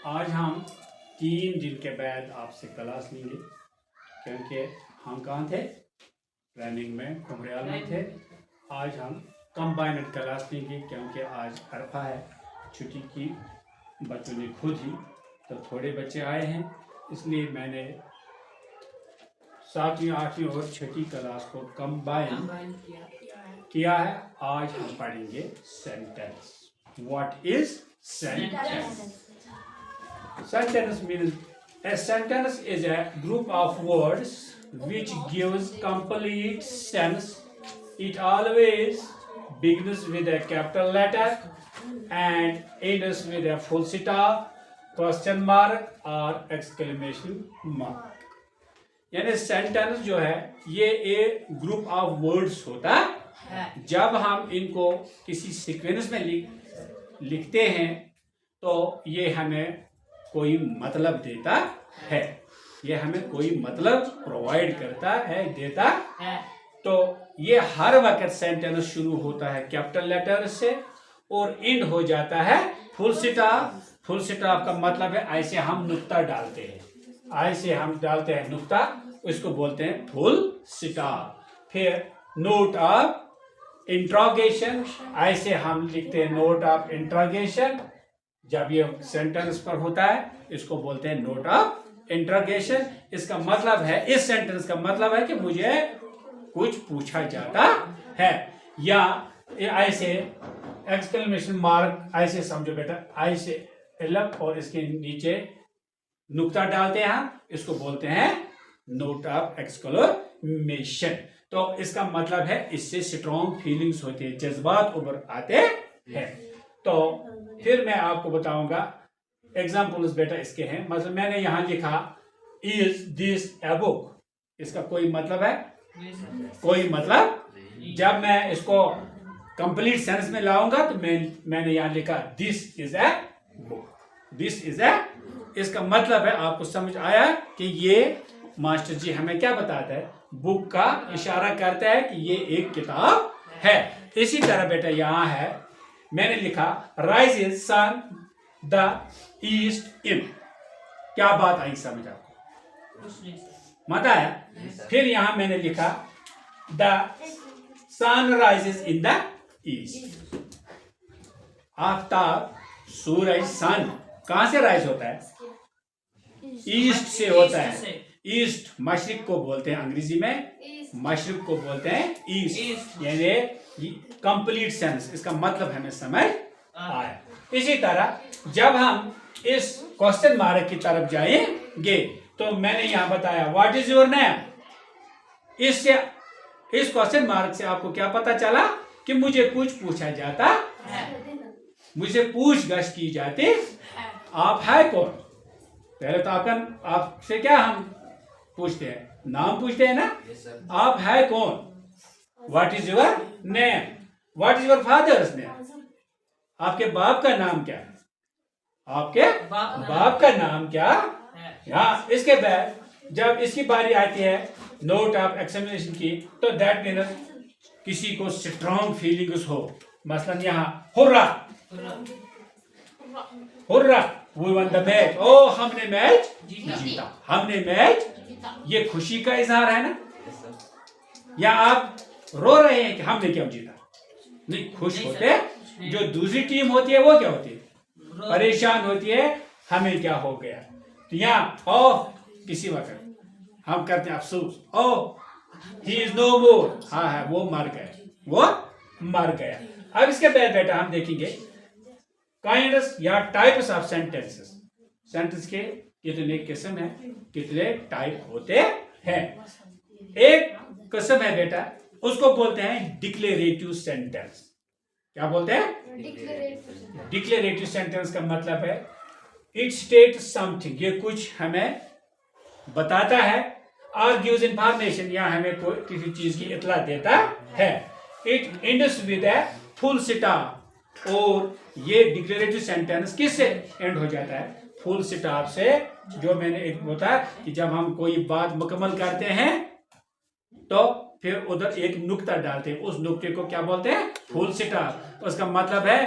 आज हम 3 दिन के बाद आपसे क्लास लेंगे क्योंकि हम कहाँ थे? ट्रेनिंग में कुमरियाल में थे। आज हम कंबाइंड क्लास लेंगे क्योंकि आज अरफा है, छुट्टी की बच्चों ने खुद ही, तो थोड़े बच्चे आए हैं, इसलिए मैंने 7वीं 8वीं और 6वीं क्लास को कंबाइन किया है। आज हम पढ़ेंगे sentence. What is sentence? Sentence means a sentence is a group of words which gives complete sense. It always begins with a capital letter and ends with a full stop, question mark or exclamation mark. यानी sentence जो है ये एक group of words होता है। जब हम इनको किसी सीक्वेंस में लिखते हैं तो ये हमें कोई मतलब देता है, ये हमें कोई मतलब प्रोवाइड करता है, देता है। तो ये हर वक्त सेंटेंस शुरू होता है कैपिटल लेटर से और एंड हो जाता है फुल स्टॉप। फुल स्टॉप का मतलब है ऐसे हम नुक्ता डालते हैं, ऐसे हम डालते हैं नुक्ता, इसको बोलते हैं फुल स्टॉप। फिर नोट ऑफ इंट्रोगेशन, ऐसे हम लिखते हैं नोट ऑफ इंट्रोगेशन। जब ये सेंटेंस पर होता है इसको बोलते हैं नोट ऑफ इंट्रोगेशन। इसका मतलब है, इस सेंटेंस का मतलब है कि मुझे कुछ पूछा जाता है, या ऐसे एक्सक्लेमेशन मार्क, ऐसे समझो बेटा, ऐसे एलफ और इसके नीचे नुक्ता डालते हैं हम, इसको बोलते हैं नोट ऑफ एक्सक्लेमेशन। तो इसका मतलब है इससे स्ट्रॉन्ग फीलिंग्स होती है, जज्बात उभर आते हैं। तो फिर मैं आपको बताऊंगा एग्जाम्पल्स बेटा इसके हैं। मतलब मैंने यहां लिखा इज दिस ए बुक, इसका कोई मतलब है? कोई मतलब। जब मैं इसको कंप्लीट सेंस में लाऊंगा तो मैंने यहां लिखा this is a book, this is a, इसका मतलब है, आपको समझ आया कि ये मास्टर जी हमें क्या बताता है? बुक का इशारा करता है कि ये एक किताब है। इसी तरह बेटा यहां है, मैंने लिखा राइजेस सन द ईस्ट इन, क्या बात आई समझ आपको? मत आया? फिर यहां मैंने लिखा the sun rises in the east. आफ्ताब, सूरज, सन कहां से राइज होता है? ईस्ट से होता है। ईस्ट मशरिक को बोलते हैं, अंग्रेजी में मशरिक को बोलते हैं ईस्ट। यानी कंप्लीट सेंस, इसका मतलब हमें समझ आया। इसी तरह जब हम इस क्वेश्चन मार्क की तरफ जाएंगे तो मैंने यहां बताया व्हाट इज योर नेम। इससे, इस क्वेश्चन मार्क से आपको क्या पता चला कि मुझे कुछ पूछा जाता है, मुझे पूछगछ की जाती। आप है कौन? पहले तो आपसे क्या हम पूछते हैं? नाम पूछते हैं ना। आप है कौन? What is your name? What is your father's name? आपके बाप का नाम क्या है? आपके बाप का नाम क्या है? इसके बाद जब इसकी बारी आती है नोट ऑफ एक्सप्लेनेशन की, तो दैट मीन्स किसी को स्ट्रॉन्ग फीलिंग्स हो। मसलन यहाँ hurrah, hurrah, we won the match, ओ हमने मैच जीता, हमने मैच, ये खुशी का इजहार है ना। या आप रो रहे हैं कि हमने क्यों जीता? नहीं, खुश होते। जो दूसरी टीम होती है वो क्या होती है? परेशान होती है, हमें क्या हो गया। तो यहाँ ओह, किसी वक्त हम करते हैं अफसोस, ओह ही इज नो मोर, हाँ है, वो मर गया, वो मर गया। अब इसके बाद बेटा हम देखेंगे काइंड्स या टाइप्स ऑफ सेंटेंसेस। सेंटेंस के कितने किस्म है, कितने टाइप होते हैं। एक किस्म है बेटा, उसको बोलते हैं डिक्लेरेटिव सेंटेंस। क्या बोलते हैं? डिक्लेरेटिव सेंटेंस का मतलब है इट स्टेट समथिंग, ये कुछ हमें बताता है, और गिव्स इंफॉर्मेशन, या हमें कोई किसी चीज की इतला देता है। It ends with a full stop, और ये डिक्लेरेटिव सेंटेंस किससे एंड हो जाता है? फुल स्टॉप से। जो मैंने एक बताया कि जब हम कोई बात मुकम्मल करते हैं तो फिर उधर एक नुक्ता डालते हैं, उस नुक्ते को क्या बोलते हैं? Full stop. उसका मतलब है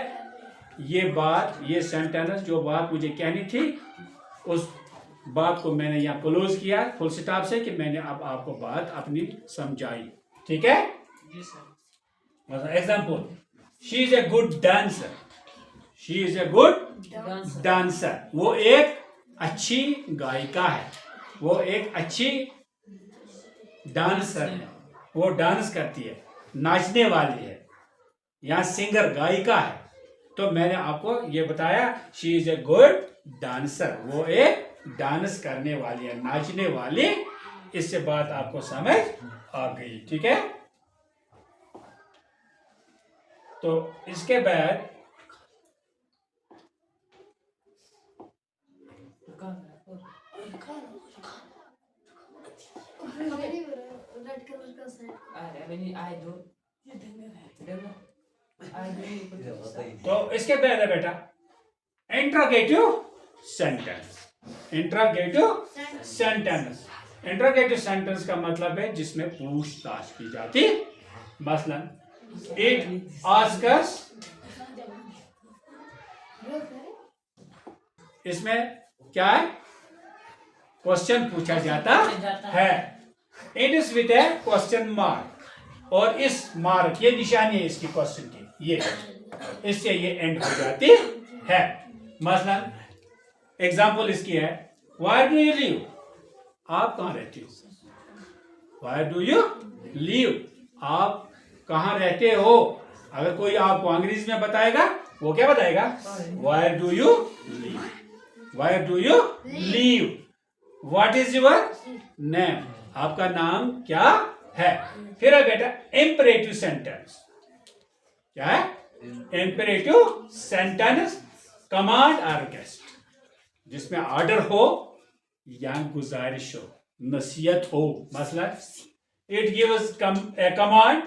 ये सेंटेंस जो बात मुझे कहनी थी उस बात को मैंने यहाँ क्लोज किया फुल स्टॉप से कि मैंने अब आपको बात अपनी समझाई। ठीक है, example, she is a good dancer. She is a good dancer, वो एक अच्छी गायिका है, वो एक अच्छी डांसर है, वो डांस करती है, नाचने वाली है, यहाँ सिंगर गायिका है। तो मैंने आपको ये बताया she is a good dancer, वो एक डांस करने वाली है, नाचने वाली। इससे बात आपको समझ आ गई। ठीक है, तो इसके बाद तो इसके बाद है बेटा interrogative sentence. Interrogative sentence, interrogative sentence का मतलब है जिसमें पूछताछ की जाती। मसलन इट आस्क्स, इसमें क्या है, क्वेश्चन पूछा जाता है। It is with A question mark, और इस मार्क ये निशानी है इसकी क्वेश्चन की, ये इससे ये एंड हो जाती है। मसलन एग्जाम्पल इसकी है वाई डू यू लीव, आप कहाँ रहते हो। वाई डू यू लीव, आप कहाँ रहते हो। अगर कोई आपको अंग्रेजी में बताएगा वो क्या बताएगा, why do you leave, why do you leave. What is your name, आपका नाम क्या है। फिर है बेटा इंपरेटिव सेंटेंस। क्या है, इंपरेटिव सेंटेंस, कमांड और रिक्वेस्ट, जिसमें ऑर्डर हो या गुजारिश हो, नसीहत हो। मसलन it gives A command,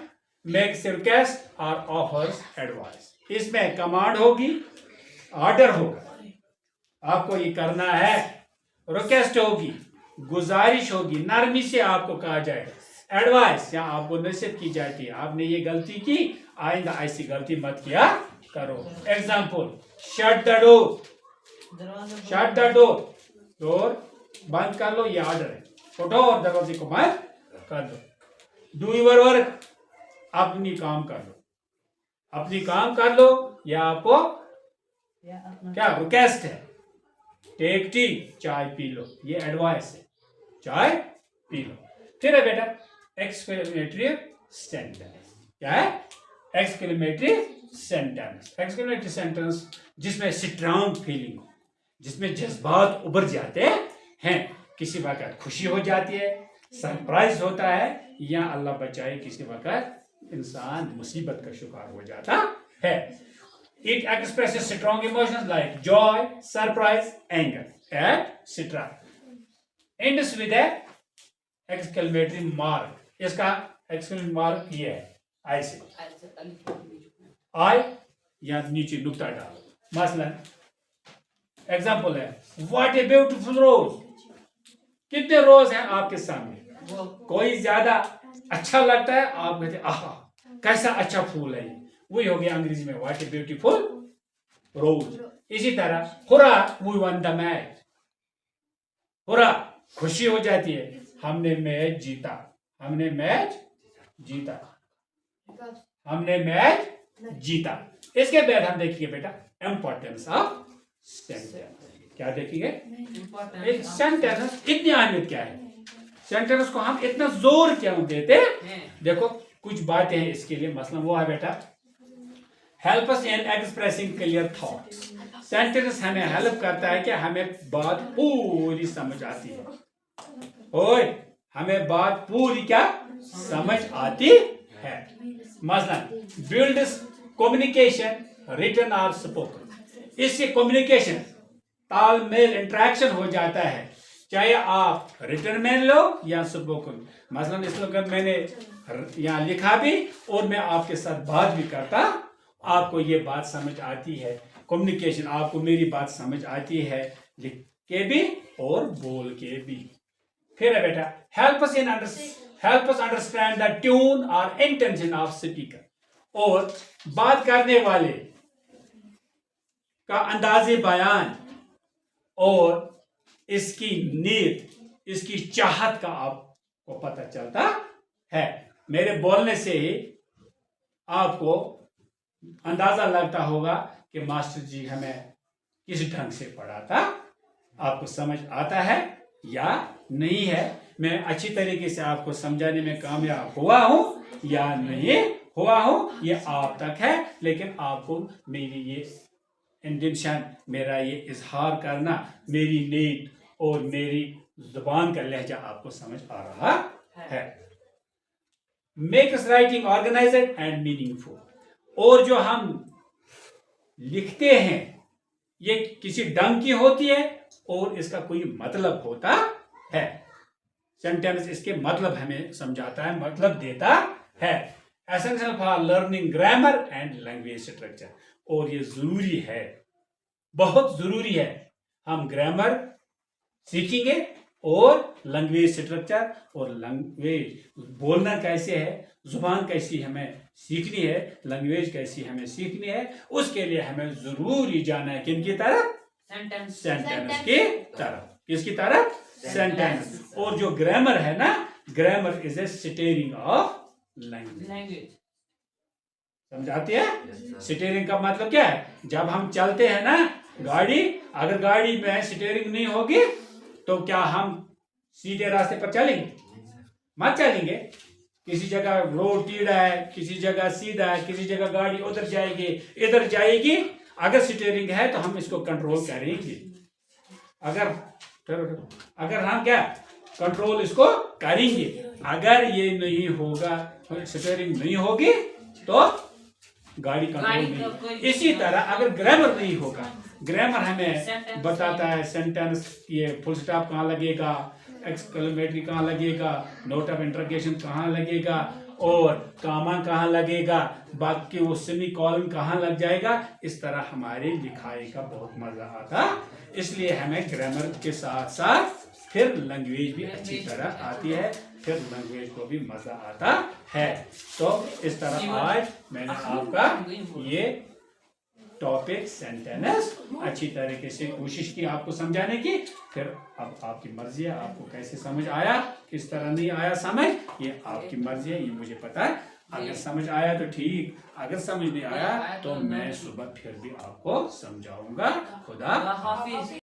makes request और ऑफर्स एडवाइस। इसमें कमांड होगी, ऑर्डर होगा, आपको ये करना है, रिक्वेस्ट होगी, गुजारिश होगी, नरमी से आपको कहा जाएगा, एडवाइस या आपको नसीहत की जाती है, आपने ये गलती की, आइंदा ऐसी गलती मत किया करो। Example, shut the door, shut the door, door बंद कर लो, ये ऑर्डर है, उठो और दरवाजे को बंद कर दो। डू योर वर्क, अपनी काम कर लो, अपनी काम कर लो, या आपको क्या रिक्वेस्ट है। टेक टी, चाय पी लो, ये एडवाइस है, चाय पी लो। फिर है बेटा एक्सक्लेमेटरी सेंटेंस। क्या है, एक्सक्लेमेटरी सेंटेंस। एक्सक्लेमेटरी सेंटेंस जिसमें स्ट्रांग फीलिंग हो, जिसमें जज्बात उभर जाते हैं, किसी वक्त खुशी हो जाती है, सरप्राइज होता है, या अल्लाह बचाए किसी वक्त इंसान मुसीबत का शिकार हो जाता है। It expresses strong emotions like joy, surprise, anger, etc. Ends with a exclamatory mark. इसका exclamatory mark ये है, ऐसे आई या नीचे नुक्ता डालो। मसलन एग्जाम्पल है व्हाट ए ब्यूटीफुल रोज, कितने रोज हैं आपके सामने, कोई ज्यादा अच्छा लगता है, आप कहते आहा कैसा अच्छा फूल है, वही हो गया अंग्रेजी में व्हाट ए ब्यूटीफुल रोज। इसी तरह हुरा वी वन द मैच, हुरा खुशी हो जाती है, हमने मैच जीता, हमने मैच जीता, हमने मैच जीता। इसके बाद हम देखेंगे बेटा इंपॉर्टेंस ऑफ सेंटेंस। क्या देखेंगे, एक सेंटेंस इतनी अहमियत क्या है, सेंटेंस को हम इतना जोर क्यों देते। देखो कुछ बातें हैं इसके लिए। मसलन वो है बेटा हेल्प अस इन एक्सप्रेसिंग क्लियर थॉट्स। सेंटेंस हमें हेल्प करता है कि हमें बात पूरी समझ आती है, ओए हमें बात पूरी क्या समझ आती है। मसलन बिल्ड कम्युनिकेशन रिटन और स्पोकन, इससे कम्युनिकेशन तालमेल इंटरेक्शन हो जाता है, चाहे आप रिटन में लो या स्पोकन। मसलन इस लोग मैंने यहाँ लिखा भी और मैं आपके साथ बात भी करता, आपको ये बात समझ आती है, कम्युनिकेशन आपको मेरी बात समझ आती है, लिख के भी और बोल के भी। फिर है बेटा help us understand the tune और इंटेंशन ऑफ स्पीकर, और बात करने वाले का अंदाजे बयान और इसकी नीयत, इसकी चाहत का आपको पता चलता है। मेरे बोलने से ही आपको अंदाजा लगता होगा कि मास्टर जी हमें किस ढंग से पढ़ाता, आपको समझ आता है या नहीं है, मैं अच्छी तरीके से आपको समझाने में कामयाब हुआ हूं या नहीं हुआ हूं, ये आप तक है। लेकिन आपको मेरी ये इंटेंशन, मेरा ये इजहार करना, मेरी नीयत और मेरी जुबान का लहजा आपको समझ आ रहा है। Makes writing organised and meaningful. और जो हम लिखते हैं ये किसी ढंग की होती है और इसका कोई मतलब होता है। सेंटेंस इसके मतलब हमें समझाता है, मतलब देता है। Essential for learning grammar and language structure. और ये जरूरी है, बहुत जरूरी है। हम ग्रामर सीखेंगे और लैंग्वेज स्ट्रक्चर और लैंग्वेज बोलना कैसे है, जुबान कैसी हमें सीखनी है, लैंग्वेज कैसी हमें सीखनी है, उसके लिए हमें जरूरी जाना है किनकी तरफ? सेंटेंस की तरफ। किसकी तरफ? सेंटेंस। और जो ग्रामर है ना, grammar is a steering of language. समझ आती है? स्टीयरिंग का मतलब क्या है? जब हम चलते हैं ना गाड़ी, अगर गाड़ी में स्टीयरिंग नहीं होगी तो क्या हम सीधे रास्ते पर चलेंगे? मत चलेंगे। किसी जगह रोड टेढ़ा है, किसी जगह सीधा है, किसी जगह गाड़ी उधर जाएगी, इधर जाएगी। अगर स्टीयरिंग है तो हम इसको कंट्रोल करेंगे। अगर हम क्या कंट्रोल इसको करेंगे। अगर ये नहीं होगा, स्टीयरिंग नहीं होगी तो गाड़ी कंट्रोल नहीं। इसी तरह अगर ग्रामर नहीं होगा, ग्रामर हमें बताता है सेंटेंस, ये फुल स्टॉप कहाँ लगेगा, एक्सक्लेमेटरी कहाँ लगेगा, नोट ऑफ इंटरोगेशन कहाँ लगेगा और कामा कहाँ लगेगा, बाकी वो सेमी कॉलन कहाँ लग जाएगा। इस तरह हमारी लिखाई का बहुत मजा आता। इसलिए हमें ग्रामर के साथ साथ फिर लैंग्वेज भी अच्छी तरह आती है, फिर लैंग्वेज को भी मजा आता है। तो इस तरह आज मैंने आपका ये टॉपिक सेंटेंस अच्छी तरीके से कोशिश की आपको समझाने की। फिर अब आपकी मर्जी है, आपको कैसे समझ आया, किस तरह नहीं आया समझ, ये आपकी मर्जी है, ये मुझे पता है। अगर समझ आया तो ठीक, अगर समझ नहीं आया तो मैं सुबह फिर भी आपको समझाऊंगा। खुदा हाफिज।